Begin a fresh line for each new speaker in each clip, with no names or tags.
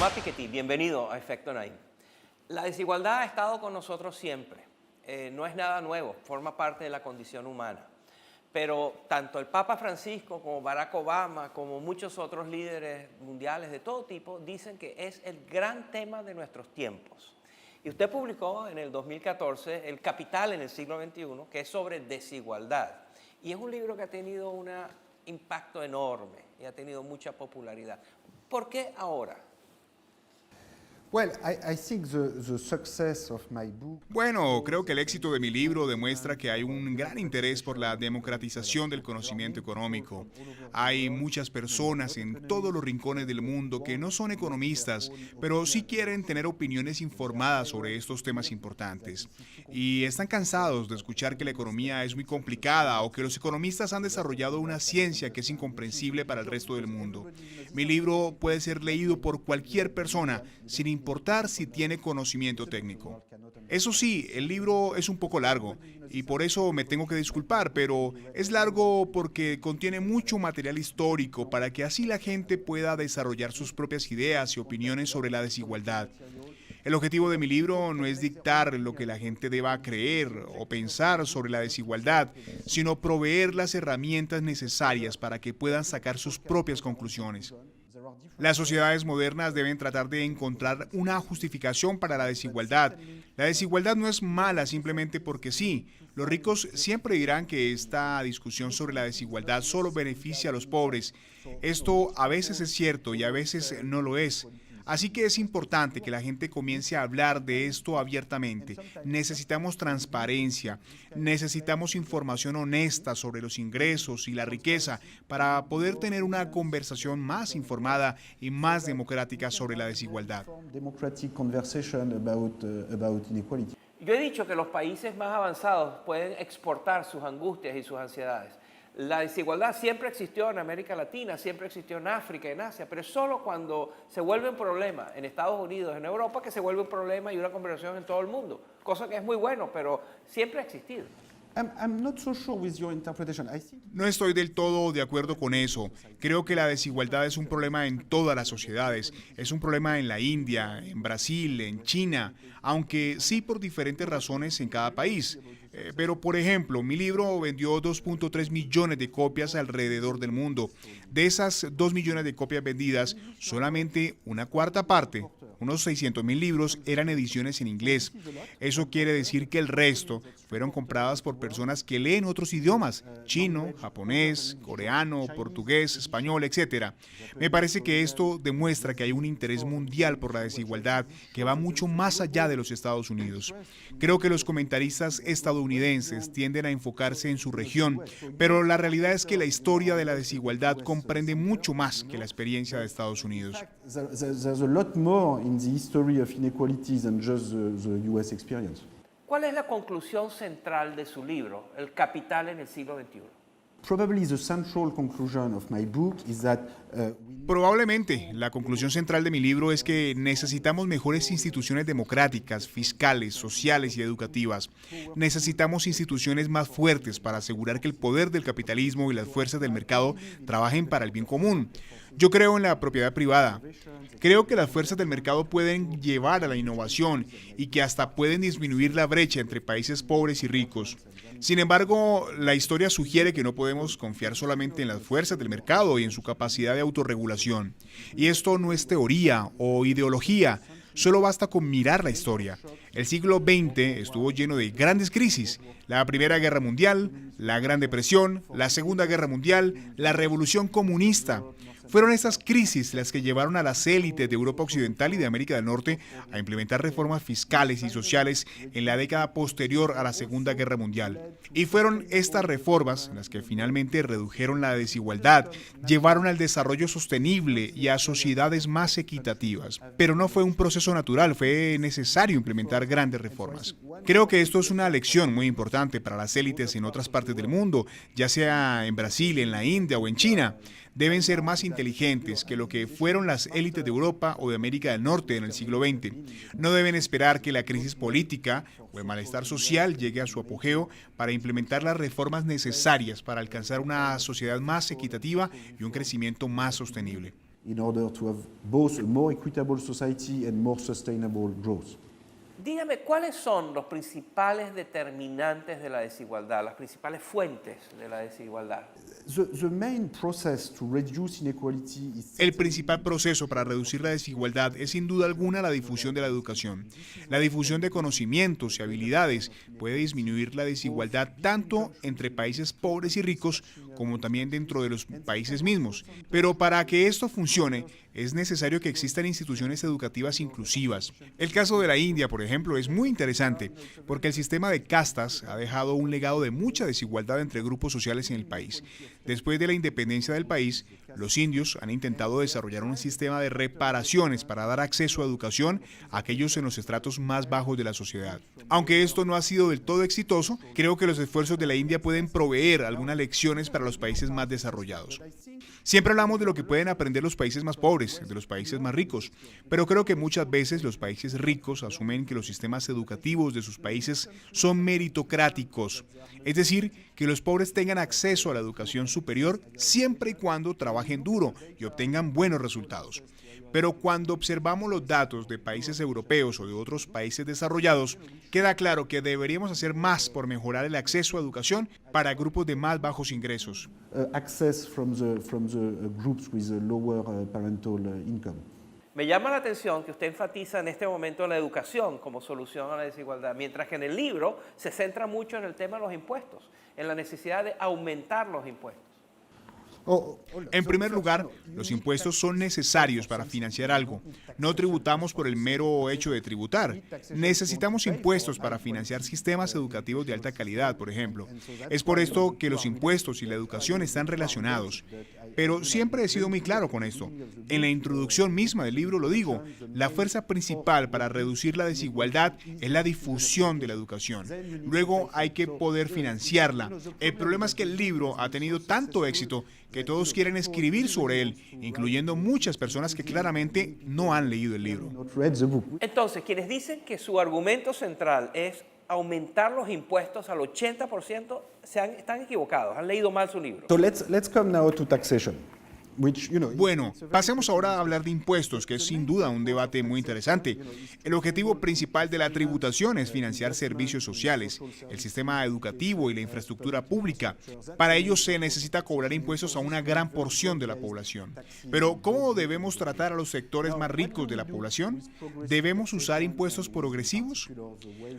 Tomás Piketty, bienvenido a Efecto Naim. La desigualdad ha estado con nosotros siempre. No es nada nuevo, forma parte de la condición humana. Pero tanto el Papa Francisco como Barack Obama, como muchos otros líderes mundiales de todo tipo, dicen que es el gran tema de nuestros tiempos. Y usted publicó en el 2014 El Capital en el siglo XXI, que es sobre desigualdad. Y es un libro que ha tenido un impacto enorme y ha tenido mucha popularidad. ¿Por qué ahora?
Bueno, creo que el éxito de mi libro demuestra que hay un gran interés por la democratización del conocimiento económico. Hay muchas personas en todos los rincones del mundo que no son economistas, pero sí quieren tener opiniones informadas sobre estos temas importantes. Y están cansados de escuchar que la economía es muy complicada o que los economistas han desarrollado una ciencia que es incomprensible para el resto del mundo. Mi libro puede ser leído por cualquier persona, sin importar si tiene conocimiento técnico. Eso sí, el libro es un poco largo y por eso me tengo que disculpar, pero es largo porque contiene mucho material histórico para que así la gente pueda desarrollar sus propias ideas y opiniones sobre la desigualdad. El objetivo de mi libro no es dictar lo que la gente deba creer o pensar sobre la desigualdad, sino proveer las herramientas necesarias para que puedan sacar sus propias conclusiones. Las sociedades modernas deben tratar de encontrar una justificación para la desigualdad. La desigualdad no es mala simplemente porque sí. Los ricos siempre dirán que esta discusión sobre la desigualdad solo beneficia a los pobres. Esto a veces es cierto y a veces no lo es. Así que es importante que la gente comience a hablar de esto abiertamente. Necesitamos transparencia, necesitamos información honesta sobre los ingresos y la riqueza para poder tener una conversación más informada y más democrática sobre la desigualdad.
Yo he dicho que los países más avanzados pueden exportar sus angustias y sus ansiedades. La desigualdad siempre existió en América Latina, siempre existió en África, en Asia, pero es solo cuando se vuelve un problema en Estados Unidos, en Europa, que se vuelve un problema y una conversación en todo el mundo, cosa que es muy bueno, pero siempre ha existido.
No estoy del todo de acuerdo con eso. Creo que la desigualdad es un problema en todas las sociedades. Es un problema en la India, en Brasil, en China, aunque sí por diferentes razones en cada país. Pero, por ejemplo, mi libro vendió 2.3 millones de copias alrededor del mundo. De esas 2 millones de copias vendidas, solamente una cuarta parte, unos 600.000 libros, eran ediciones en inglés. Eso quiere decir que el resto fueron compradas por personas que leen otros idiomas, chino, japonés, coreano, portugués, español, etc. Me parece que esto demuestra que hay un interés mundial por la desigualdad que va mucho más allá de los Estados Unidos. Creo que los comentaristas estadounidenses tienden a enfocarse en su región, pero la realidad es que la historia de la desigualdad comprende mucho más que la experiencia de Estados Unidos.
¿Cuál es la conclusión central de su libro, El Capital en el siglo XXI?
Probablemente la conclusión central de mi libro es que necesitamos mejores instituciones democráticas, fiscales, sociales y educativas. Necesitamos instituciones más fuertes para asegurar que el poder del capitalismo y las fuerzas del mercado trabajen para el bien común. Yo creo en la propiedad privada. Creo que las fuerzas del mercado pueden llevar a la innovación y que hasta pueden disminuir la brecha entre países pobres y ricos. Sin embargo, la historia sugiere que no podemos confiar solamente en las fuerzas del mercado y en su capacidad de autorregulación. Y esto no es teoría o ideología, solo basta con mirar la historia. El siglo XX estuvo lleno de grandes crisis. La Primera Guerra Mundial, la Gran Depresión, la Segunda Guerra Mundial, la Revolución Comunista. Fueron estas crisis las que llevaron a las élites de Europa Occidental y de América del Norte a implementar reformas fiscales y sociales en la década posterior a la Segunda Guerra Mundial. Y fueron estas reformas las que finalmente redujeron la desigualdad, llevaron al desarrollo sostenible y a sociedades más equitativas. Pero no fue un proceso natural, fue necesario implementar grandes reformas. Creo que esto es una lección muy importante para las élites en otras partes del mundo, ya sea en Brasil, en la India o en China. Deben ser más inteligentes que lo que fueron las élites de Europa o de América del Norte en el siglo XX. No deben esperar que la crisis política o el malestar social llegue a su apogeo para implementar las reformas necesarias para alcanzar una sociedad más equitativa y un crecimiento más sostenible.
in order to have both a more equitable society and more sustainable growth.
Dígame, ¿cuáles son los principales determinantes de la desigualdad, las principales fuentes de la desigualdad?
The main process to reduce inequality is
El principal proceso para reducir la desigualdad es sin duda alguna la difusión de la educación. La difusión de conocimientos y habilidades puede disminuir la desigualdad tanto entre países pobres y ricos como también dentro de los países mismos. Pero para que esto funcione, es necesario que existan instituciones educativas inclusivas. El caso de la India, por ejemplo, es muy interesante porque el sistema de castas ha dejado un legado de mucha desigualdad entre grupos sociales en el país. Después de la independencia del país, los indios han intentado desarrollar un sistema de reparaciones para dar acceso a educación a aquellos en los estratos más bajos de la sociedad. Aunque esto no ha sido del todo exitoso, creo que los esfuerzos de la India pueden proveer algunas lecciones para los países más desarrollados. Siempre hablamos de lo que pueden aprender los países más pobres, de los países más ricos, pero creo que muchas veces los países ricos asumen que los sistemas educativos de sus países son meritocráticos, es decir, que los pobres tengan acceso a la educación superior siempre y cuando trabajen duro y obtengan buenos resultados. Pero cuando observamos los datos de países europeos o de otros países desarrollados, queda claro que deberíamos hacer más por mejorar el acceso a educación para grupos de más bajos ingresos.
access from the groups with a lower parental income.
Me llama la atención que usted enfatiza en este momento la educación como solución a la desigualdad, mientras que en el libro se centra mucho en el tema de los impuestos, en la necesidad de aumentar los impuestos.
En primer lugar, los impuestos son necesarios para financiar algo. No tributamos por el mero hecho de tributar. Necesitamos impuestos para financiar sistemas educativos de alta calidad, por ejemplo. Es por esto que los impuestos y la educación están relacionados. Pero siempre he sido muy claro con esto. En la introducción misma del libro lo digo, la fuerza principal para reducir la desigualdad es la difusión de la educación. Luego hay que poder financiarla. El problema es que el libro ha tenido tanto éxito que todos quieren escribir sobre él, incluyendo muchas personas que claramente no han leído el libro.
Entonces, quienes dicen que su argumento central es aumentar los impuestos al 80%, están equivocados, han leído mal su libro.
So let's come now to taxation.
Bueno, pasemos ahora a hablar de impuestos, que es sin duda un debate muy interesante. El objetivo principal de la tributación es financiar servicios sociales, el sistema educativo y la infraestructura pública. Para ello se necesita cobrar impuestos a una gran porción de la población. Pero, ¿cómo debemos tratar a los sectores más ricos de la población? ¿Debemos usar impuestos progresivos?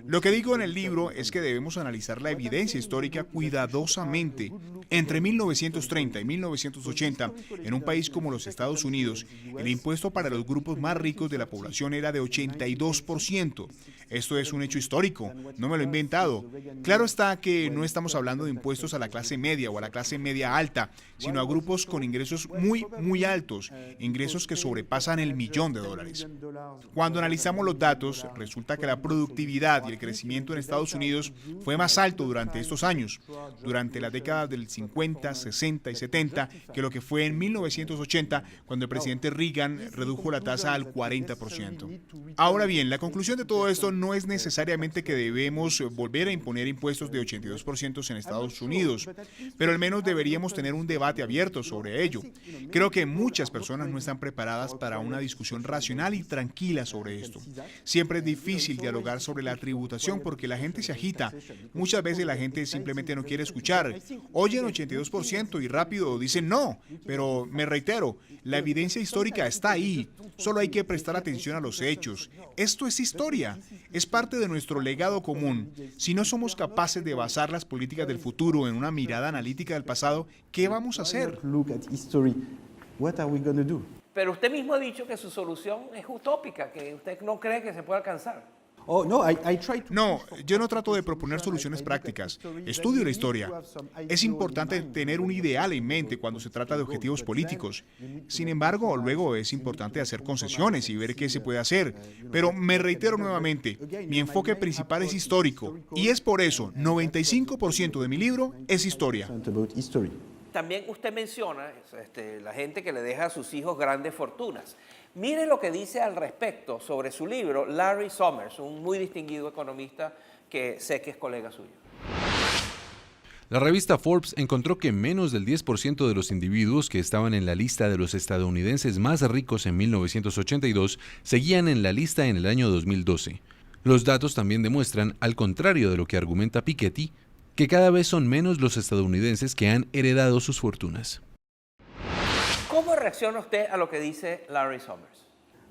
Lo que digo en el libro es que debemos analizar la evidencia histórica cuidadosamente. Entre 1930 y 1980, en un país como los Estados Unidos, el impuesto para los grupos más ricos de la población era de 82%. Esto es un hecho histórico, no me lo he inventado. Claro está que no estamos hablando de impuestos a la clase media o a la clase media alta, sino a grupos con ingresos muy altos, ingresos que sobrepasan el $1.000.000. Cuando analizamos los datos, resulta que la productividad y el crecimiento en Estados Unidos fue más alto durante estos años, durante las décadas del 50, 60 y 70, que lo que fue en 1980, cuando el presidente Reagan redujo la tasa al 40%. Ahora bien, la conclusión de todo esto no es necesariamente que debemos volver a imponer impuestos de 82% en Estados Unidos, pero al menos deberíamos tener un debate abierto sobre ello. Creo que muchas personas no están preparadas para una discusión racional y tranquila sobre esto. Siempre es difícil dialogar sobre la tributación porque la gente se agita. Muchas veces la gente simplemente no quiere escuchar. Oyen 82% y rápido dicen no, pero me reitero, la evidencia histórica está ahí. Solo hay que prestar atención a los hechos. Esto es historia. Es parte de nuestro legado común. Si no somos capaces de basar las políticas del futuro en una mirada analítica del pasado, ¿qué vamos a hacer?
Pero usted mismo ha dicho que su solución es utópica, que usted no cree que se pueda alcanzar.
No, yo no trato de proponer soluciones prácticas. Estudio la historia. Es importante tener un ideal en mente cuando se trata de objetivos políticos. Sin embargo, luego es importante hacer concesiones y ver qué se puede hacer. Pero me reitero nuevamente, mi enfoque principal es histórico. Y es por eso, 95% de mi libro es historia.
También usted menciona la gente que le deja a sus hijos grandes fortunas. Mire lo que dice al respecto sobre su libro Larry Summers, un muy distinguido economista que sé que es colega suyo.
La revista Forbes encontró que menos del 10% de los individuos que estaban en la lista de los estadounidenses más ricos en 1982 seguían en la lista en el año 2012. Los datos también demuestran, al contrario de lo que argumenta Piketty, que cada vez son menos los estadounidenses que han heredado sus fortunas.
¿Cómo reacciona usted a lo que dice Larry Summers?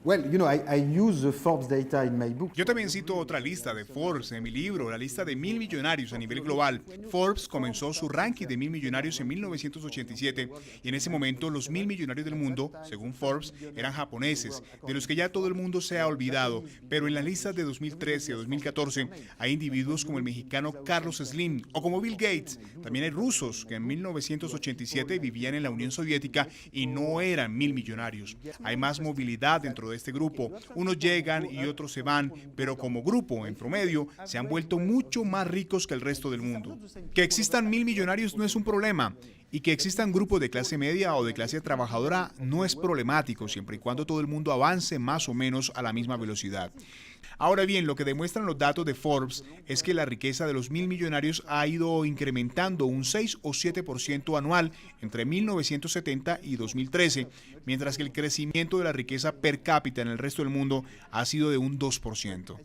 Well, I use the Forbes data in my book.
Yo también cito otra lista de Forbes en mi libro, la lista de 1000 millonarios a nivel global. Forbes comenzó su ranking de 1000 millonarios en 1987 y en ese momento los 1000 millonarios del mundo, según Forbes, eran japoneses, de los que ya todo el mundo se ha olvidado. Pero en las listas de 2013 a 2014 hay individuos como el mexicano Carlos Slim o como Bill Gates. También hay rusos que en 1987 vivían en la Unión Soviética y no eran 1000 millonarios. Hay más movilidad dentro de este grupo. Unos llegan y otros se van, pero como grupo, en promedio, se han vuelto mucho más ricos que el resto del mundo. Que existan 1000 millonarios no es un problema. Y que existan grupos de clase media o de clase trabajadora no es problemático, siempre y cuando todo el mundo avance más o menos a la misma velocidad. Ahora bien, lo que demuestran los datos de Forbes es que la riqueza de los 1000 millonarios ha ido incrementando un 6 o 7% anual entre 1970 y 2013, mientras que el crecimiento de la riqueza per cápita en el resto del mundo ha sido de un 2%.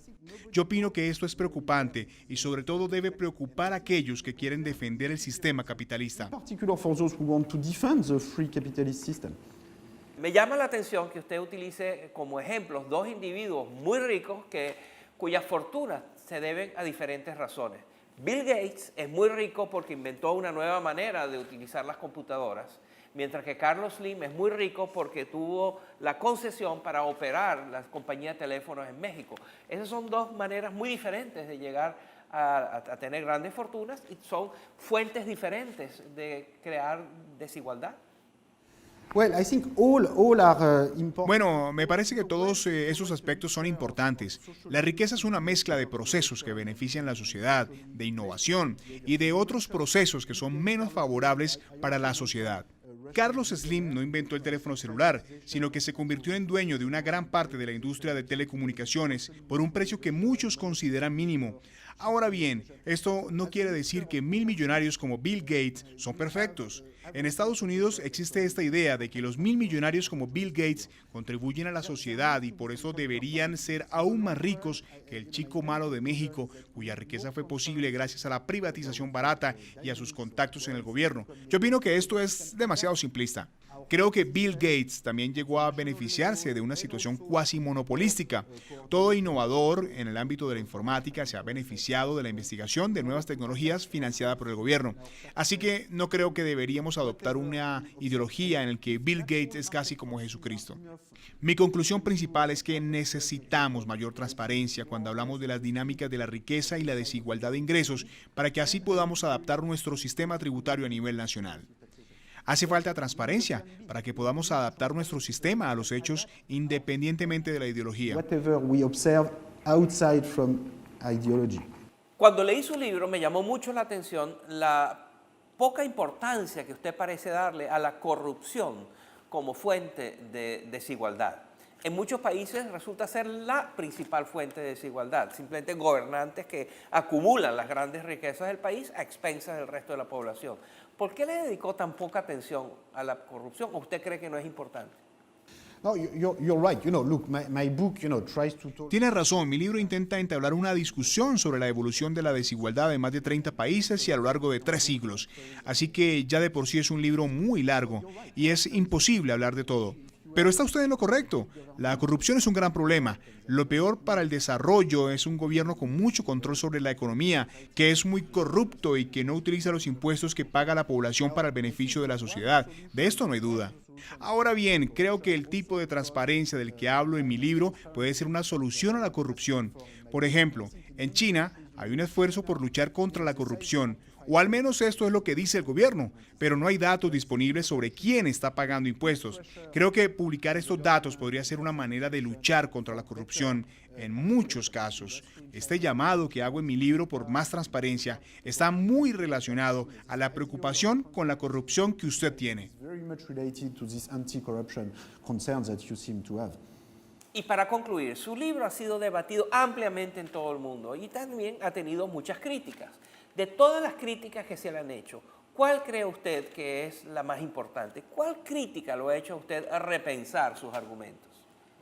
Yo opino que esto es preocupante y sobre todo debe preocupar a aquellos que quieren defender el sistema capitalista.
In particular for those who want to defend the free capitalist system.
Me llama la atención que usted utilice como ejemplos dos individuos muy ricos cuyas fortunas se deben a diferentes razones. Bill Gates es muy rico porque inventó una nueva manera de utilizar las computadoras, mientras que Carlos Slim es muy rico porque tuvo la concesión para operar la compañía de teléfonos en México. Esas son dos maneras muy diferentes de llegar a tener grandes fortunas y son fuentes diferentes de crear desigualdad.
Well, I think all are important.
Bueno, me parece que todos esos aspectos son importantes. La riqueza es una mezcla de procesos que benefician la sociedad, de innovación y de otros procesos que son menos favorables para la sociedad. Carlos Slim no inventó el teléfono celular, sino que se convirtió en dueño de una gran parte de la industria de telecomunicaciones por un precio que muchos consideran mínimo. Ahora bien, esto no quiere decir que 1000 millonarios como Bill Gates son perfectos. En Estados Unidos existe esta idea de que los 1000 millonarios como Bill Gates contribuyen a la sociedad y por eso deberían ser aún más ricos que el chico malo de México, cuya riqueza fue posible gracias a la privatización barata y a sus contactos en el gobierno. Yo opino que esto es demasiado simplista. Creo que Bill Gates también llegó a beneficiarse de una situación cuasi monopolística. Todo innovador en el ámbito de la informática se ha beneficiado de la investigación de nuevas tecnologías financiada por el gobierno. Así que no creo que deberíamos adoptar una ideología en la que Bill Gates es casi como Jesucristo. Mi conclusión principal es que necesitamos mayor transparencia cuando hablamos de las dinámicas de la riqueza y la desigualdad de ingresos para que así podamos adaptar nuestro sistema tributario a nivel nacional. Hace falta transparencia para que podamos adaptar nuestro sistema a los hechos independientemente de la ideología.
Whatever we observe outside from ideology.
Cuando leí su libro me llamó mucho la atención la poca importancia que usted parece darle a la corrupción como fuente de desigualdad. En muchos países resulta ser la principal fuente de desigualdad, simplemente gobernantes que acumulan las grandes riquezas del país a expensas del resto de la población. ¿Por qué le dedicó tan poca atención a la corrupción? ¿O usted cree que no es importante?
No, you're right. Look, my book, tries to talk.
Tiene razón, mi libro intenta entablar una discusión sobre la evolución de la desigualdad en más de 30 países y a lo largo de 3 siglos. Así que ya de por sí es un libro muy largo y es imposible hablar de todo. Pero está usted en lo correcto. La corrupción es un gran problema. Lo peor para el desarrollo es un gobierno con mucho control sobre la economía, que es muy corrupto y que no utiliza los impuestos que paga la población para el beneficio de la sociedad. De esto no hay duda. Ahora bien, creo que el tipo de transparencia del que hablo en mi libro puede ser una solución a la corrupción. Por ejemplo, en China hay un esfuerzo por luchar contra la corrupción. O al menos esto es lo que dice el gobierno, pero no hay datos disponibles sobre quién está pagando impuestos. Creo que publicar estos datos podría ser una manera de luchar contra la corrupción en muchos casos. Este llamado que hago en mi libro por más transparencia está muy relacionado a la preocupación con la corrupción que usted tiene.
Very much related to these anti-corruption concerns that you seem to have.
Y para concluir, su libro ha sido debatido ampliamente en todo el mundo y también ha tenido muchas críticas. De todas las críticas que se le han hecho, ¿cuál cree usted que es la más importante? ¿Cuál crítica lo ha hecho a usted a repensar sus argumentos?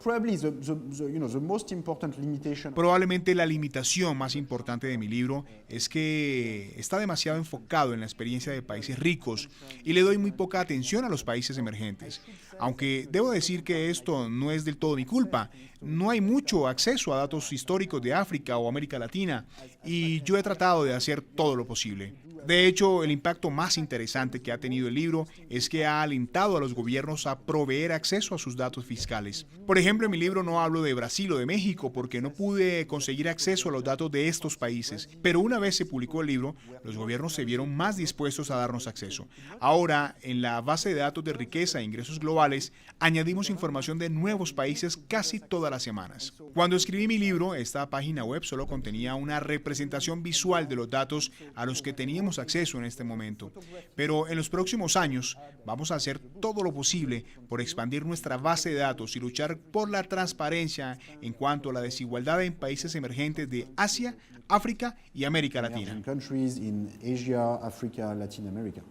Probably the most important limitation.
Probablemente la limitación más importante de mi libro es que está demasiado enfocado en la experiencia de países ricos y le doy muy poca atención a los países emergentes. Aunque debo decir que esto no es del todo mi culpa. No hay mucho acceso a datos históricos de África o América Latina y yo he tratado de hacer todo lo posible. De hecho, el impacto más interesante que ha tenido el libro es que ha alentado a los gobiernos a proveer acceso a sus datos fiscales. Por ejemplo, en mi libro no hablo de Brasil o de México porque no pude conseguir acceso a los datos de estos países, pero una vez se publicó el libro, los gobiernos se vieron más dispuestos a darnos acceso. Ahora, en la base de datos de riqueza e ingresos globales, añadimos información de nuevos países casi todas las semanas. Cuando escribí mi libro, esta página web solo contenía una representación visual de los datos a los que teníamos acceso en este momento. Pero en los próximos años vamos a hacer todo lo posible por expandir nuestra base de datos y luchar por la transparencia en cuanto a la desigualdad en países emergentes de Asia, África y América Latina.
Countries in Asia, Africa, Latin America.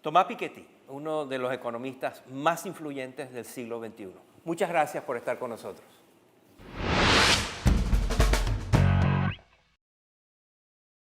Thomas Piketty, uno de los economistas más influyentes del siglo XXI. Muchas gracias por estar con nosotros.